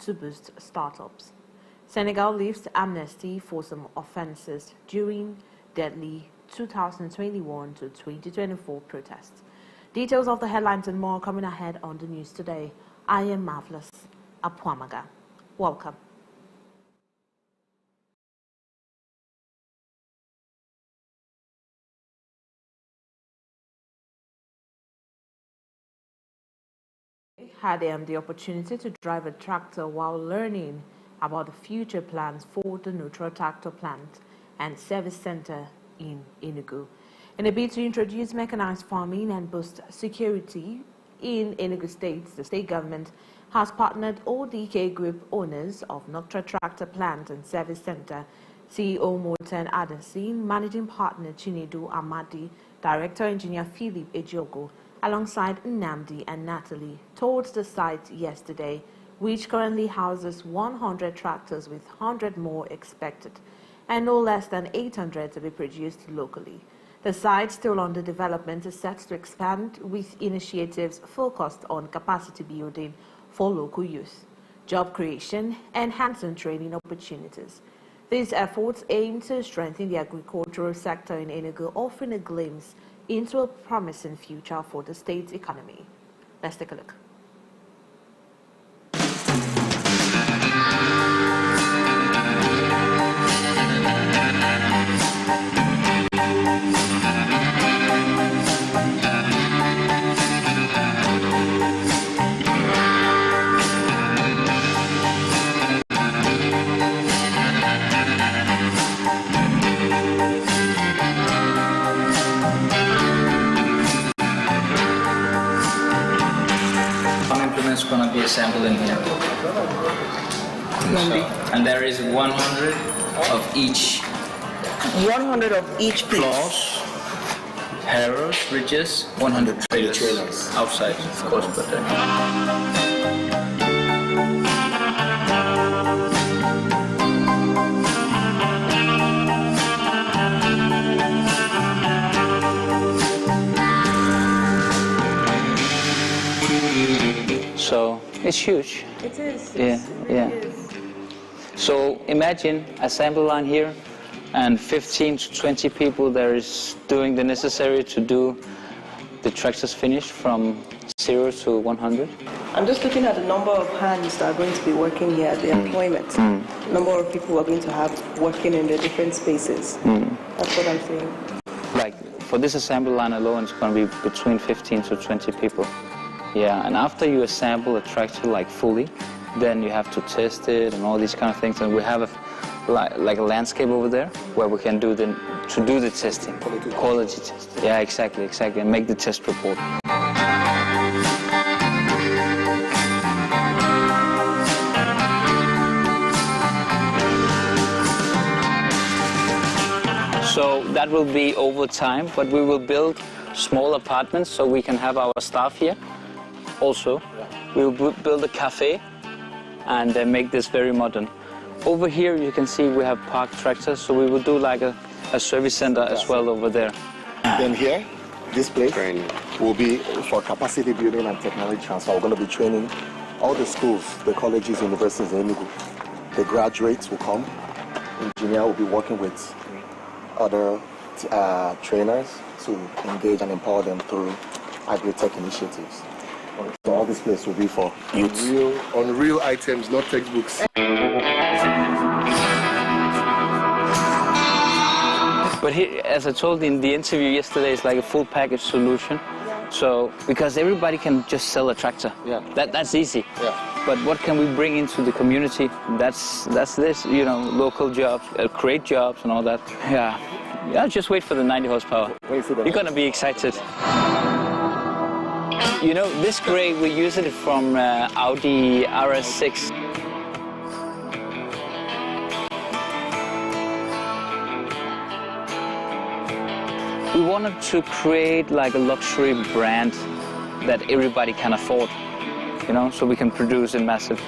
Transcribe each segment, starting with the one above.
to boost startups. Senegal lifts amnesty for some offences during deadly 2021 to 2024 protests. Details of the headlines and more coming ahead on the news today. I am Marvelous Apwamaga. Welcome. Had the opportunity to drive a tractor while learning about the future plans for the Neutral Tractor Plant and Service Center in Enugu. In a bid to introduce mechanized farming and boost security in Enugu State, the state government has partnered ODK Group owners of Neutral Tractor Plant and Service Center, CEO Morten Adesin, Managing Partner Chinedu Amadi, Director Engineer Philip Ejiogo, alongside Nnamdi and Natalie, towards the site yesterday, which currently houses 100 tractors with 100 more expected, and no less than 800 to be produced locally. The site, still under development, is set to expand with initiatives focused on capacity building for local youth, job creation, and hands-on training opportunities. These efforts aim to strengthen the agricultural sector in Enugu, offering a glimpse into a promising future for the state's economy. Let's take a look. Going to be assembled in here. And there is 100 of each. 100 of each piece. Claws, harrows, ridges, 100 trailers outside, of course, but so it's huge. It is. Yeah. So imagine assembly line here and 15 to 20 people there is doing the necessary to do the tractors finish from 0 to 100. I'm just looking at the number of hands that are going to be working here, the employment. Number of people who are going to have working in the different spaces. That's what I'm saying. Like for this assembly line alone, it's going to be between 15 to 20 people. Yeah, and after you assemble a tractor like fully, then you have to test it and all these kind of things. And we have like a landscape over there where we can do the testing, quality test. Yeah, exactly, and make the test report. So that will be over time, but we will build small apartments so we can have our staff here. Also, we will build a cafe and make this very modern. Over here you can see we have parked tractors, so we will do like a service center as well over there. Then here, this place will be for capacity building and technology transfer. We're going to be training all the schools, the colleges, universities in Enugu. The graduates will come. Engineer will be working with other trainers to engage and empower them through agri-tech initiatives. So all this place will be for youth. On real items, not textbooks. But here, as I told in the interview yesterday, it's like a full package solution. So, because everybody can just sell a tractor. Yeah. That's easy. Yeah. But what can we bring into the community? That's this, local jobs, create jobs and all that. Yeah, just wait for the 90 horsepower. You're going to be excited. This gray, we're using it from Audi RS6. We wanted to create like a luxury brand that everybody can afford, so we can produce in massive.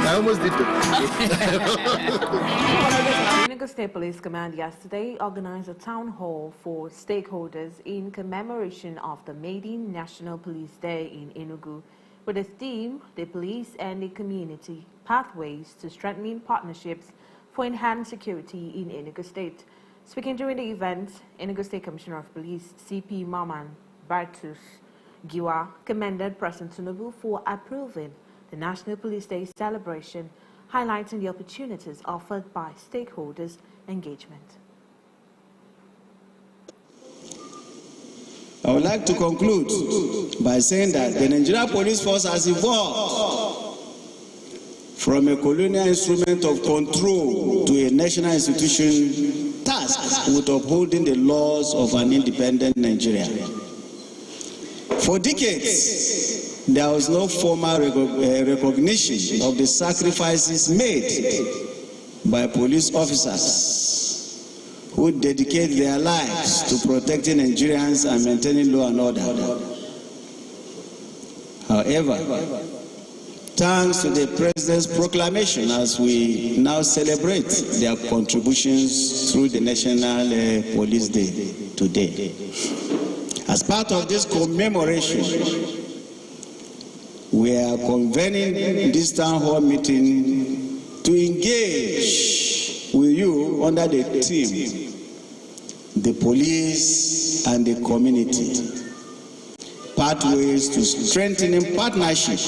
I almost did that. Enugu State Police Command yesterday organized a town hall for stakeholders in commemoration of the maiden National Police Day in Enugu, with the theme, the police and the community, pathways to strengthening partnerships for enhanced security in Enugu State. Speaking during the event, Enugu State Commissioner of Police, CP Maman Bartus Giwa, commended President Tinubu for approving the National Police Day celebration, highlighting the opportunities offered by stakeholders' engagement. I would like to conclude by saying that the Nigerian Police Force has evolved from a colonial instrument of control to a national institution tasked with upholding the laws of an independent Nigeria. For decades, there was no formal recognition of the sacrifices made by police officers who dedicate their lives to protecting Nigerians and maintaining law and order. However, thanks to the President's proclamation, as we now celebrate their contributions through the National Police Day today. As part of this commemoration, we are convening this town hall meeting to engage with you under the theme, the police and the community, pathways to strengthening partnership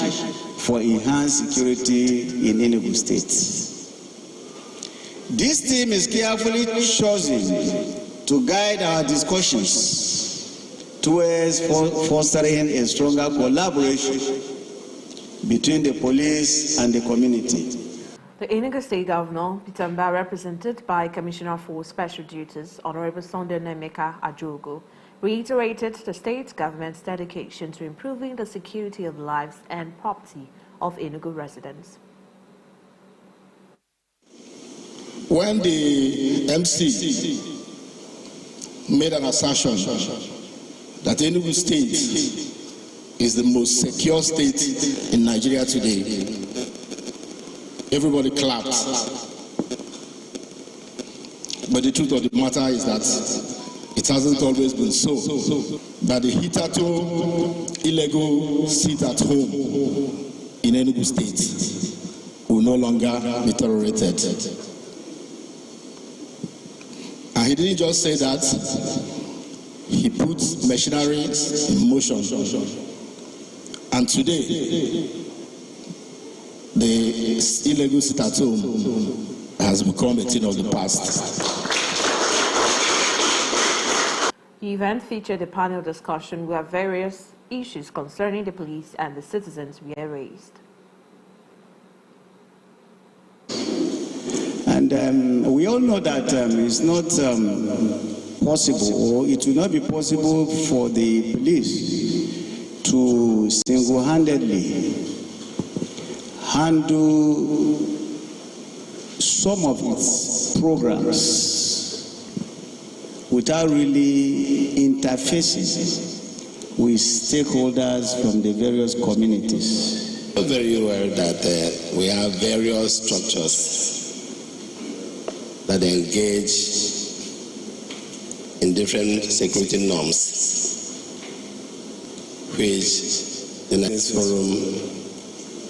for enhanced security in Enugu State. This theme is carefully chosen to guide our discussions towards fostering a stronger collaboration between the police and the community. The Enugu State Governor, Peter Mbah, represented by Commissioner for Special Duties, Honorable Sunday Nemeka Ajogo, reiterated the state government's dedication to improving the security of lives and property of Enugu residents. When the MC made an assertion that Enugu State is the most secure state in Nigeria today, everybody clapped. But the truth of the matter is that it hasn't always been so. That the hitherto illegal sit at home in Enugu State will no longer be tolerated. And he didn't just say that, he put machineries in motion. And today, the illegal sit at home has become a thing of the past. The event featured a panel discussion where various issues concerning the police and the citizens were raised. And we all know that it's not possible, or it will not be possible for the police to single-handedly handle some of its programs without really interfacing with stakeholders from the various communities. Very well that we have various structures that engage in different security norms, which the National Forum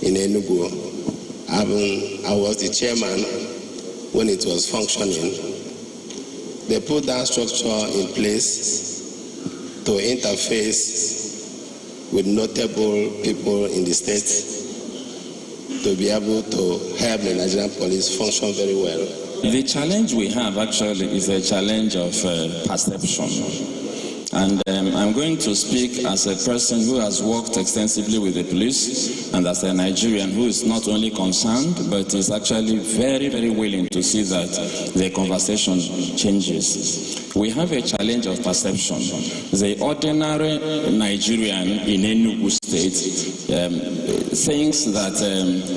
in Enugu, I was the chairman when it was functioning. They put that structure in place to interface with notable people in the state to be able to help the Nigerian police function very well. The challenge we have actually is a challenge of perception. And I'm going to speak as a person who has worked extensively with the police and as a Nigerian who is not only concerned but is actually very, very willing to see that the conversation changes. We have a challenge of perception. The ordinary Nigerian in Enugu State thinks that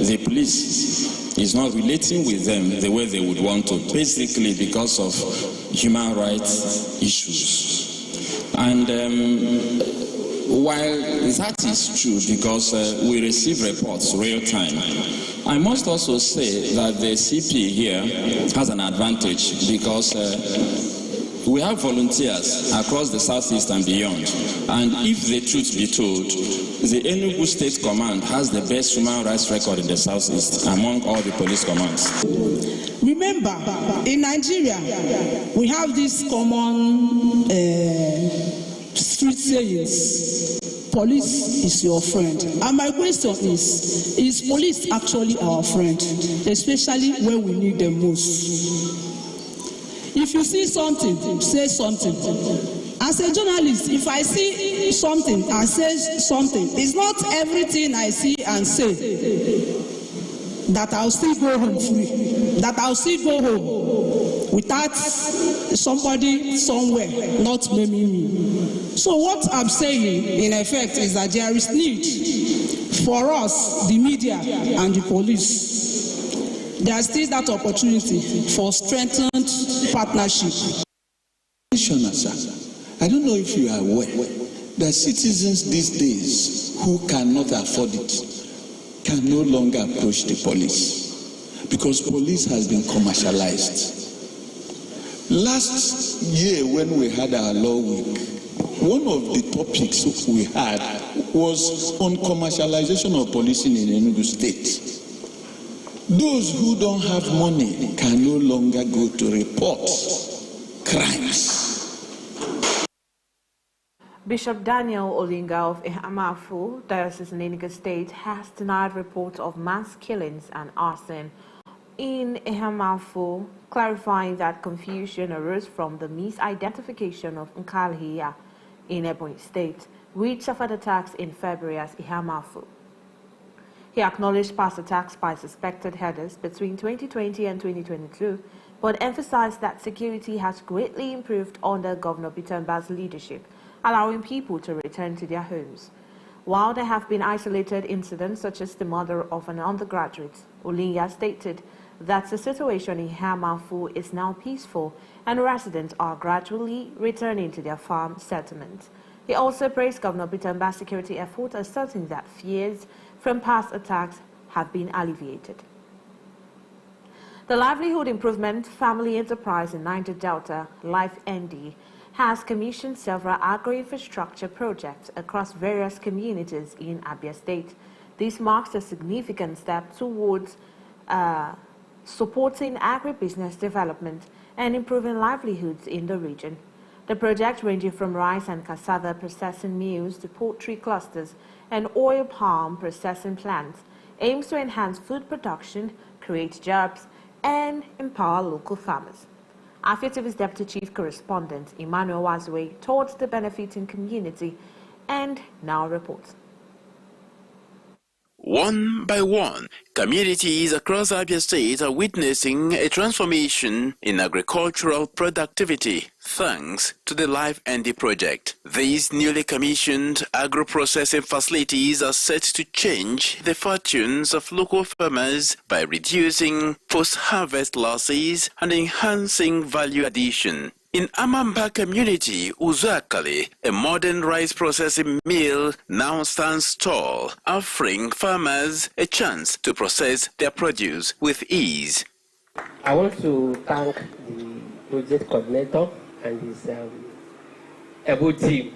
the police is not relating with them the way they would want to, basically because of human rights issues. And while that is true, because we receive reports real time, I must also say that the CP here has an advantage because we have volunteers across the southeast and beyond. And if the truth be told, the Enugu State Command has the best human rights record in the southeast among all the police commands. Remember, in Nigeria, we have this common street sayings: police is your friend. And my question is police actually our friend, especially when we need them most? If you see something, say something. As a journalist, if I see something and say something, it's not everything I see and say that I'll still go home free, that I'll still go home without somebody somewhere not maiming me. So what I'm saying, in effect, is that there is need for us, the media and the police. There is still that opportunity for strengthened partnership. I don't know if you are aware that citizens these days who cannot afford it can no longer approach the police because police has been commercialized. Last year when we had our law week, one of the topics we had was on commercialization of policing in Enugu State. Those who don't have money can no longer go to report crimes. Bishop Daniel Olinga of Ihamafu, Diocese in Enugu State, has denied reports of mass killings and arson in Ihamafu, clarifying that confusion arose from the misidentification of Nkalhia in Ebonyi State, which suffered attacks in February as Ihamafu. He acknowledged past attacks by suspected headers between 2020 and 2022, but emphasized that security has greatly improved under Governor Peter Mbah's leadership, allowing people to return to their homes. While there have been isolated incidents such as the murder of an undergraduate, Olinga stated that the situation in Ihamafu is now peaceful and residents are gradually returning to their farm settlements. He also praised Governor Peter Mbah's security effort, asserting that fears from past attacks have been alleviated. The Livelihood Improvement Family Enterprise in Niger Delta, LifeND, has commissioned several agro-infrastructure projects across various communities in Abia State. This marks a significant step towards supporting agribusiness development and improving livelihoods in the region. The project, ranging from rice and cassava processing mills to poultry clusters and oil palm processing plants, aims to enhance food production, create jobs, and empower local farmers. AfriTV's Deputy Chief Correspondent, Emmanuel Wazwe, toured the benefiting community and now reports. One by one, communities across Abia State are witnessing a transformation in agricultural productivity thanks to the LifeND project. These newly commissioned agro-processing facilities are set to change the fortunes of local farmers by reducing post-harvest losses and enhancing value addition. In Amamba community, Uzuakali, a modern rice processing mill now stands tall, offering farmers a chance to process their produce with ease. I want to thank the project coordinator and his able team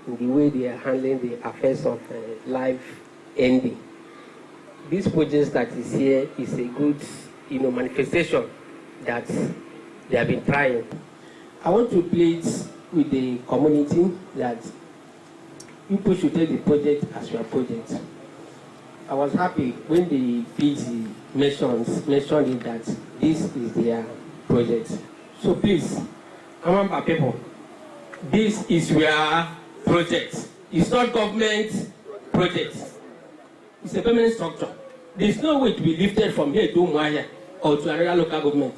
in the way they are handling the affairs of LifeND. This project that is here is a good, manifestation that they have been trying. I want to plead with the community that people should take the project as your project. I was happy when the PG mentioned it that this is their project. So please, Amamba people, this is your project. It's not government project. It's a permanent structure. There's no way to be lifted from here to Umuahia or to another local government.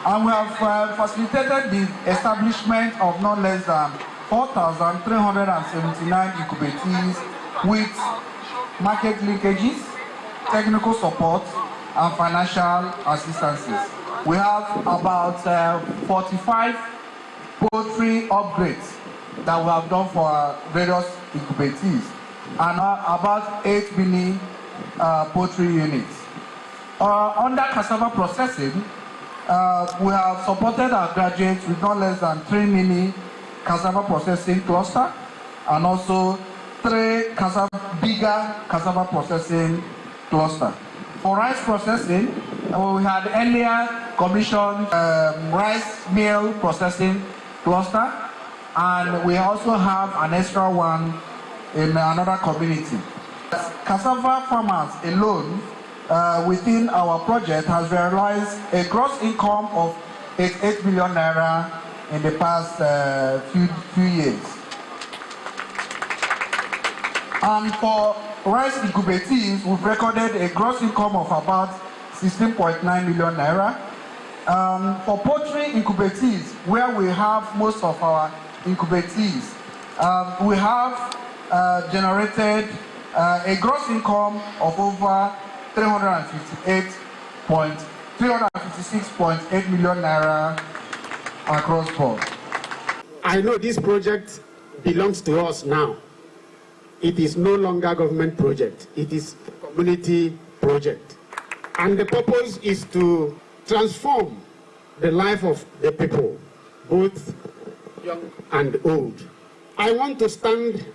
And we have facilitated the establishment of no less than 4,379 incubators with market linkages, technical support, and financial assistances. We have about 45 poultry upgrades that we have done for our various incubatees, and about 8 mini poultry units. Under cassava processing, we have supported our graduates with not less than 3 mini cassava processing cluster, and also 3 bigger cassava processing cluster. For rice processing, we had earlier commissioned rice meal processing cluster, and we also have an extra one in another community. Cassava farmers alone within our project has realized a gross income of 8 million naira in the past few years. And for rice incubatees, we've recorded a gross income of about 16.9 million naira. For poultry incubatees, where we have most of our incubatees, we have generated a gross income of over 356.8 million naira across board. I know this project belongs to us now. It is no longer a government project. It is a community project. And the purpose is to transform the life of the people, both young and old. I want to stand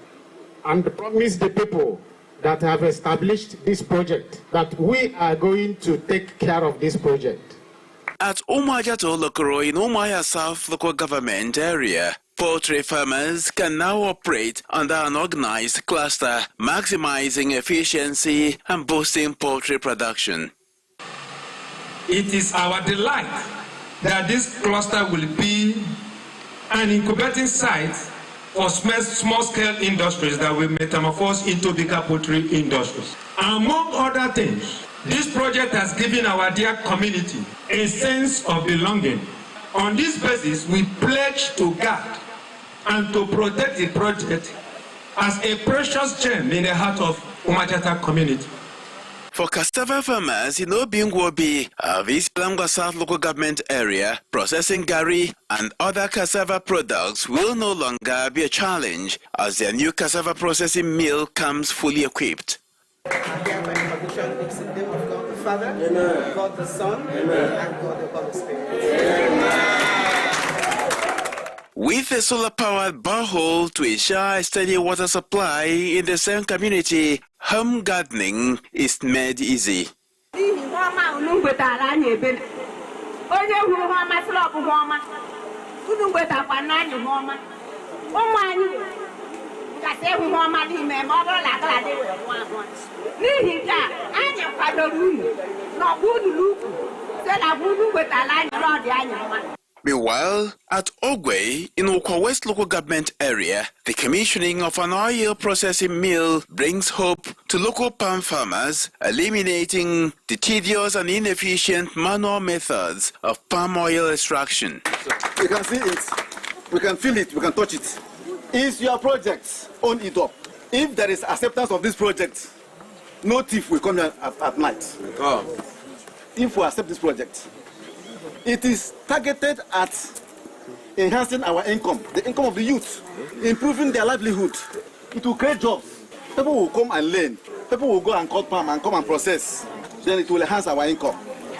and promise the people that have established this project that we are going to take care of this project. At Umuahia Lokoro in Umuahia South local government area, poultry farmers can now operate under an organized cluster, maximizing efficiency and boosting poultry production. It is our delight that this cluster will be an incubating site for small-scale industries that will metamorphose into bigger poultry industries. Among other things, this project has given our dear community a sense of belonging. On this basis, we pledge to guard and to protect the project as a precious gem in the heart of Umuahia community. For cassava farmers in Obingwobi of East Plangwa South local government area, processing gari and other cassava products will no longer be a challenge as their new cassava processing mill comes fully equipped. Father, God the Son, and God the Holy Spirit. With a solar-powered borehole to ensure a steady water supply in the same community, home gardening is made easy. Meanwhile, at Ogwe, in Ukwa West local government area, the commissioning of an oil processing mill brings hope to local palm farmers, eliminating the tedious and inefficient manual methods of palm oil extraction. We can see it, we can feel it, we can touch it. It's your project, own it up. If there is acceptance of this project, no thief will come here at night. If we accept this project, it is targeted at enhancing our income, the income of the youth, improving their livelihood. It will create jobs. People will come and learn. People will go and cut palm and come and process. Then it will enhance our income.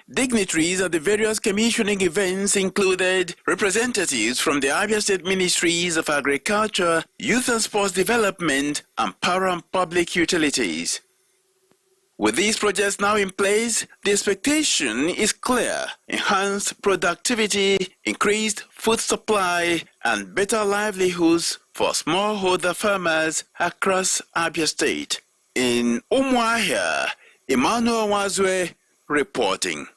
Dignitaries at the various commissioning events included representatives from the Abia State Ministries of Agriculture, Youth and Sports Development, and Power and Public Utilities. With these projects now in place, the expectation is clear: enhanced productivity, increased food supply, and better livelihoods for smallholder farmers across Abia State. In Umuahia, Emmanuel Wazwe reporting.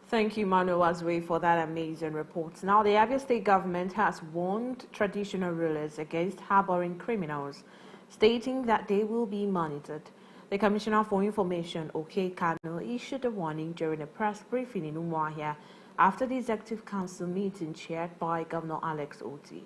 Thank you, Emmanuel Wazwe, for that amazing report. Now, the Abia State government has warned traditional rulers against harboring criminals, stating that they will be monitored. The Commissioner for Information, OK Kano, issued a warning during a press briefing in Umuahia after the Executive Council meeting chaired by Governor Alex Oti.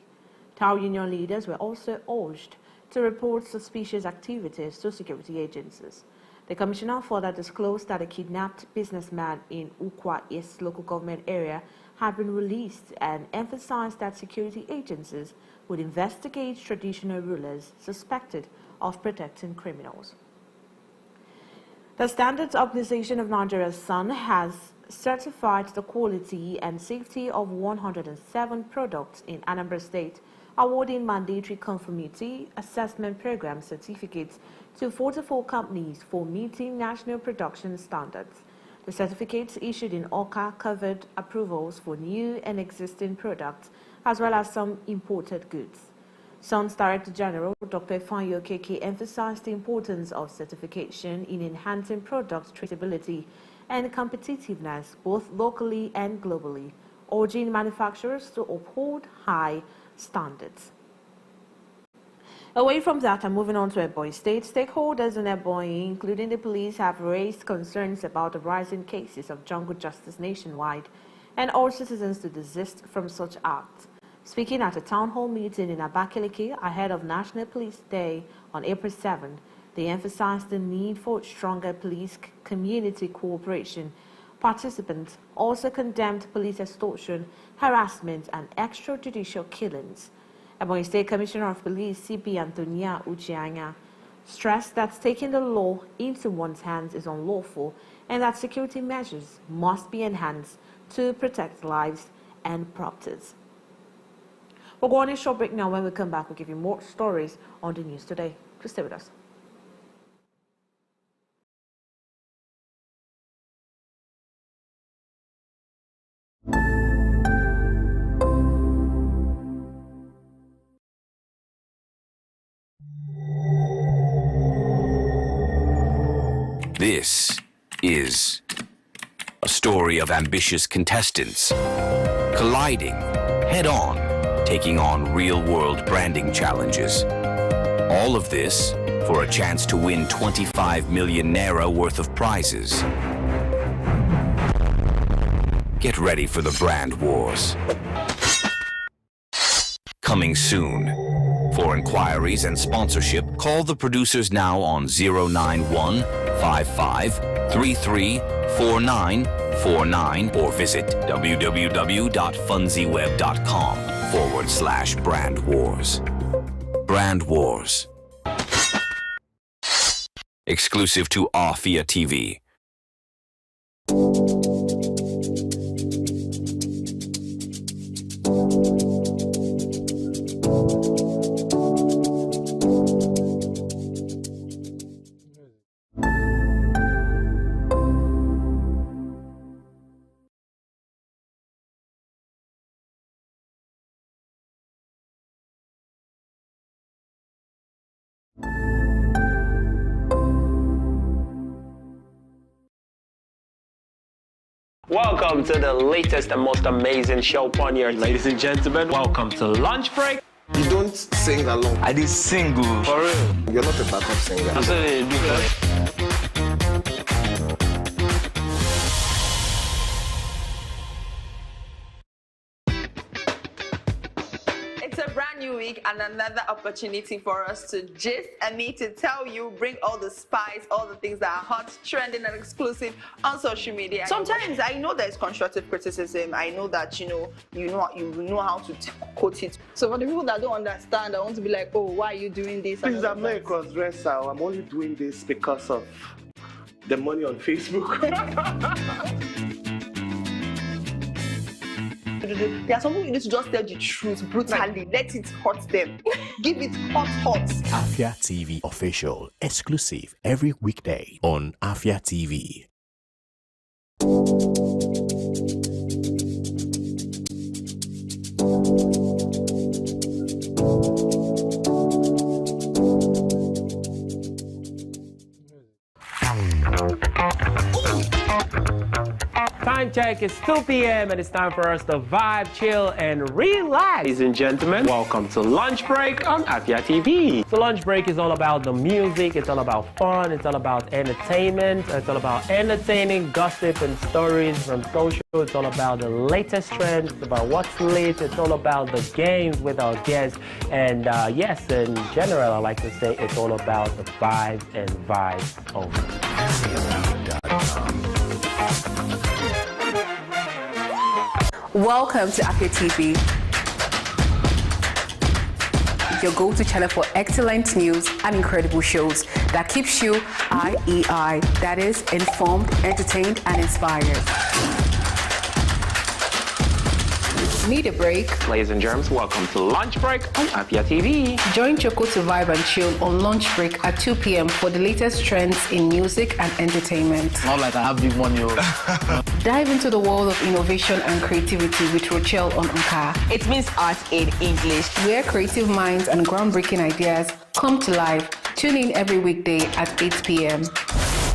Town union leaders were also urged to report suspicious activities to security agencies. The Commissioner further disclosed that a kidnapped businessman in Ukwa East local government area had been released and emphasized that security agencies would investigate traditional rulers suspected of protecting criminals. The Standards Organization of Nigeria, SAN, has certified the quality and safety of 107 products in Anambra State, awarding mandatory conformity assessment program certificates to 44 companies for meeting national production standards. The certificates issued in OCA covered approvals for new and existing products, as well as some imported goods. SAN's Director General, Dr. Fanyo Keke, emphasized the importance of certification in enhancing product traceability and competitiveness both locally and globally, urging manufacturers to uphold high standards. Away from that and moving on to Ebonyi State, stakeholders in Ebonyi, including the police, have raised concerns about the rising cases of jungle justice nationwide and urged citizens to desist from such acts. Speaking at a town hall meeting in Abakaliki ahead of National Police Day on April 7, they emphasized the need for stronger police community cooperation. Participants also condemned police extortion, harassment, and extrajudicial killings. Ebonyi State Commissioner of Police, CP Antonia Uchianya, stressed that taking the law into one's hands is unlawful and that security measures must be enhanced to protect lives and properties. We'll go on a short break now. When we come back, we'll give you more stories on the news today. Please stay with us. This is a story of ambitious contestants colliding head-on, taking on real-world branding challenges. All of this for a chance to win 25 million naira worth of prizes. Get ready for the brand wars. Coming soon. For inquiries and sponsorship, call the producers now on 091 55 33 4949 or visit www.funzyweb.com/brand wars. Brand Wars. Exclusive to Afia TV. Welcome to the latest and most amazing show on your ladies and gentlemen. Welcome to Lunch Break. You don't sing along. I did single. For real. You're not a backup singer. I'm saying It's a brand new week and another opportunity for us to gist and me to tell you, bring all the spice, all the things that are hot, trending, and exclusive on social media. Sometimes I know there's constructive criticism. I know that you know how to quote it. So for the people that don't understand, I want to be like, oh, why are you doing this? Please, I'm not a cross-dresser. I'm only doing this because of the money on Facebook. There are some people you need to just tell the truth brutally. Let it hurt them. Give it hot. Afia TV official, exclusive every weekday on Afia TV. Time check, it's 2 p.m. and it's time for us to vibe, chill, and relax. Ladies and gentlemen, welcome to Lunch Break on Afia TV. So Lunch Break is all about the music, it's all about fun, it's all about entertainment, it's all about entertaining gossip and stories from social, it's all about the latest trends, it's about what's lit, it's all about the games with our guests, and yes, in general, I like to say it's all about the vibes and vibes only. Welcome to Afia TV, your go-to channel for excellent news and incredible shows that keeps you IEI, that is, informed, entertained, and inspired. Need a break? Ladies and germs, welcome to Lunch Break on Afia TV. Join Choco to vibe and chill on Lunch Break at 2 p.m. for the latest trends in music and entertainment. Not like I have big money. Dive into the world of innovation and creativity with Rochelle on Anka. It means art in English. Where creative minds and groundbreaking ideas come to life. Tune in every weekday at 8 p.m.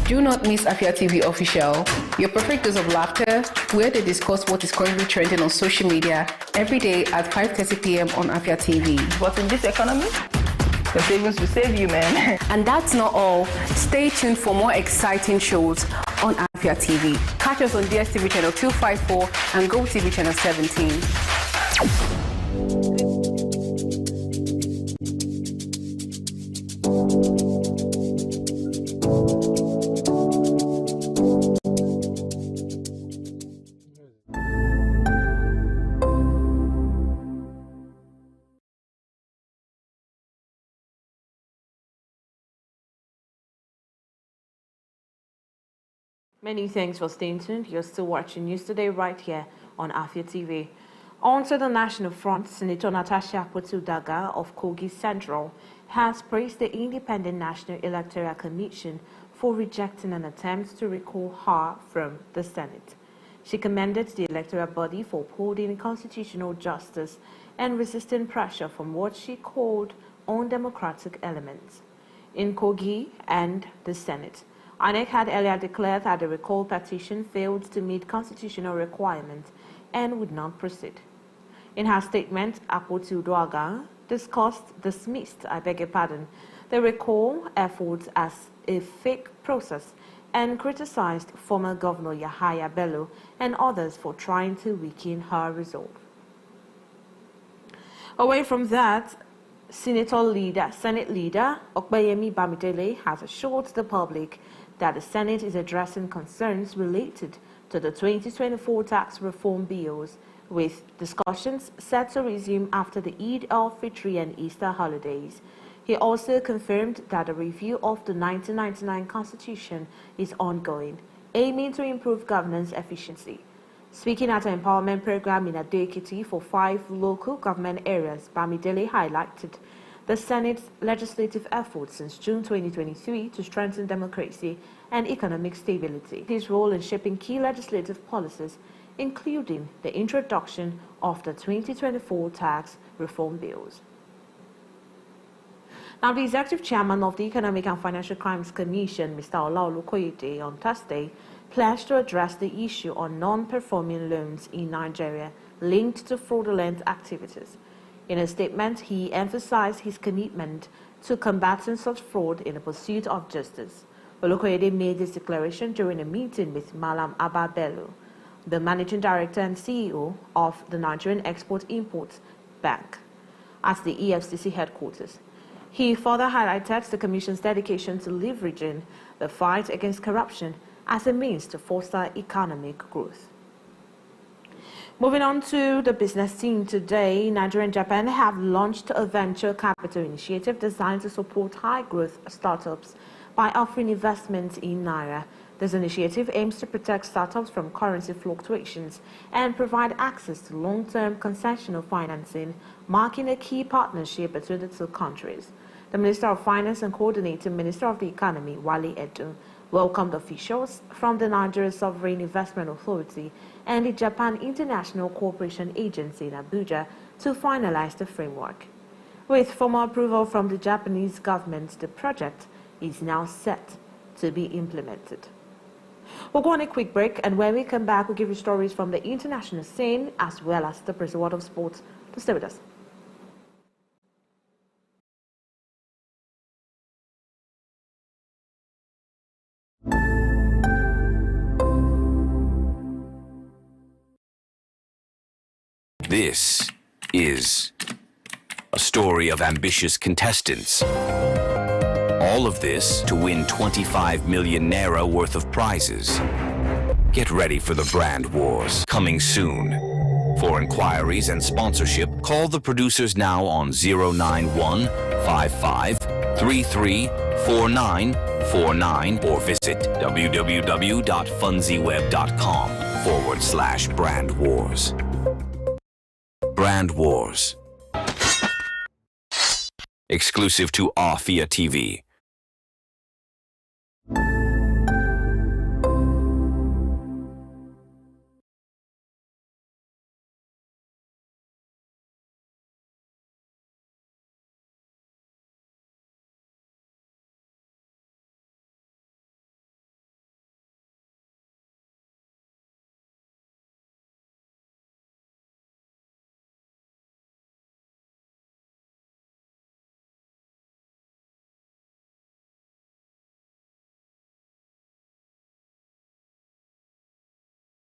Do not miss Afia TV Official, your perfect dose of laughter, where they discuss what is currently trending on social media every day at 5:30 p.m. on Afia TV. But in this economy, the savings will save you, man. And that's not all. Stay tuned for more exciting shows on Afia TV. Catch us on DSTV channel 254 and GoTV channel 17. Many thanks for staying tuned. You're still watching News Today right here on Afia TV. On to the National Front, Senator Natasha Akpoti-Uduaghan of Kogi Central has praised the Independent National Electoral Commission for rejecting an attempt to recall her from the Senate. She commended the electoral body for upholding constitutional justice and resisting pressure from what she called undemocratic elements. In Kogi and the Senate, INEC had earlier declared that the recall petition failed to meet constitutional requirements and would not proceed. In her statement, Akpoti-Uduaghan dismissed the recall efforts as a fake process and criticized former Governor Yahaya Bello and others for trying to weaken her resolve. Away from that, Senate leader Okpeyemi Bamidele has assured the public that the Senate is addressing concerns related to the 2024 tax reform bills, with discussions set to resume after the Eid al-Fitr and Easter holidays. He also confirmed that a review of the 1999 Constitution is ongoing, aiming to improve governance efficiency. Speaking at an empowerment program in Ado-Ekiti for 5 local government areas, Bamidele highlighted the Senate's legislative efforts since June 2023 to strengthen democracy and economic stability. His role in shaping key legislative policies, including the introduction of the 2024 tax reform bills. Now, the executive chairman of the Economic and Financial Crimes Commission, Mr. Olaolu Koyede, on Thursday, pledged to address the issue on non-performing loans in Nigeria linked to fraudulent activities. In a statement, he emphasized his commitment to combating such fraud in the pursuit of justice. Olukoyede made this declaration during a meeting with Malam Abba Bello, the managing director and CEO of the Nigerian Export-Import Bank, at the EFCC headquarters. He further highlighted the Commission's dedication to leveraging the fight against corruption as a means to foster economic growth. Moving on to the business scene today, Nigeria and Japan have launched a venture capital initiative designed to support high-growth startups by offering investments in Naira. This initiative aims to protect startups from currency fluctuations and provide access to long-term concessional financing, marking a key partnership between the two countries. The Minister of Finance and Coordinating Minister of the Economy, Wale Edun, welcomed officials from the Nigeria Sovereign Investment Authority and the Japan International Cooperation Agency in Abuja to finalize the framework. With formal approval from the Japanese government, the project is now set to be implemented. We'll go on a quick break, and when we come back, we'll give you stories from the international scene as well as the press world of sports. To stay with us. This is a story of ambitious contestants. All of this to win 25 million naira worth of prizes. Get ready for the brand wars coming soon. For inquiries and sponsorship, call the producers now on 091 55 33 4949 or visit www.funzyweb.com/Brand Wars. Brand Wars. Exclusive to Afia TV.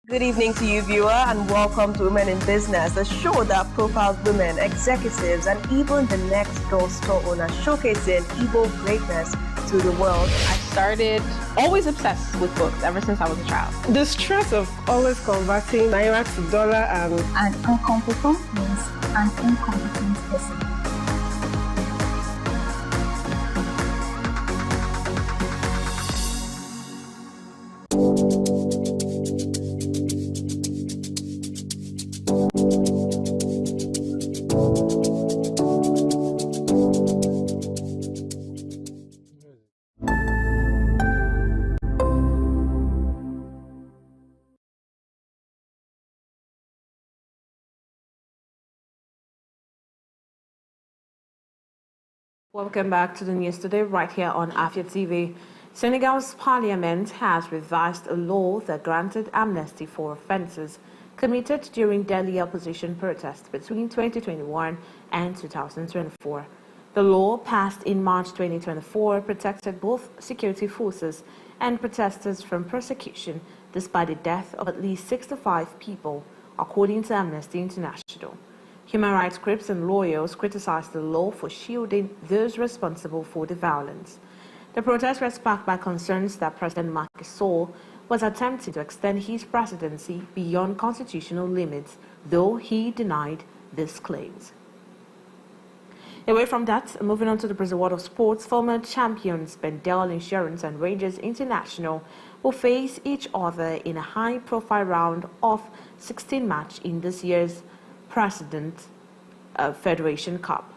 Good evening to you, viewer, and welcome to Women in Business, a show that profiles women, executives, and even the next door store owner, showcasing Igbo greatness to the world. I started always obsessed with books ever since I was a child. The stress of always converting naira to dollar and an incompetent means an incompetent person. Welcome back to the news today right here on Afia TV. Senegal's parliament has revised a law that granted amnesty for offences committed during Delhi opposition protests between 2021 and 2024. The law, passed in March 2024, protected both security forces and protesters from prosecution despite the death of at least 65 people, according to Amnesty International. Human rights groups and lawyers criticized the law for shielding those responsible for the violence. The protests were sparked by concerns that President Macky Sall was attempting to extend his presidency beyond constitutional limits, though he denied these claims. Away from that, moving on to the Brazil world of sports, former champions Bendel Insurance and Rangers International will face each other in a high-profile round of 16 match in this year's President Federation Cup.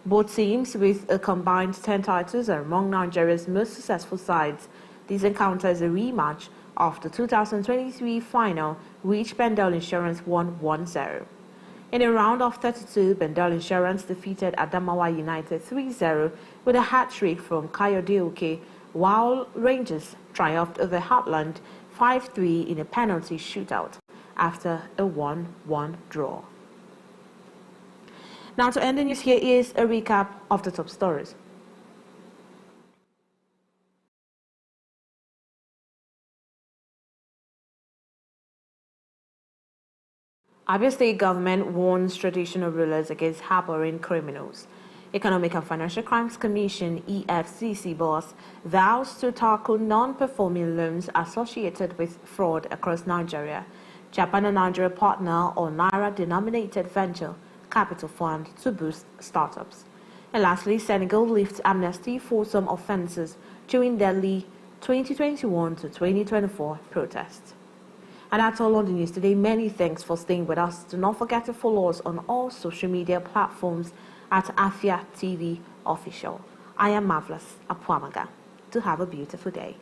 Both teams with a combined 10 titles are among Nigeria's most successful sides. This encounter is a rematch of the 2023 final, which Bendel Insurance won 1-0. In a round of 32, Bendel Insurance defeated Adamawa United 3-0 with a hat-trick from Kayode Oke, while Rangers triumphed over Heartland 5-3 in a penalty shootout after a 1-1 draw. Now, to end the news, here is a recap of the top stories. Abia State government warns traditional rulers against harboring criminals. Economic and Financial Crimes Commission (EFCC) boss vows to tackle non-performing loans associated with fraud across Nigeria. Japan and Nigeria partner on Naira-denominated venture capital fund to boost startups. And lastly, Senegal lifts amnesty for some offences during Delhi 2021 to 2024 protests. And that's all on the news today. Many thanks for staying with us. Do not forget to follow us on all social media platforms at Afia TV Official. I am Marvelous Apwamaga. Do have a beautiful day.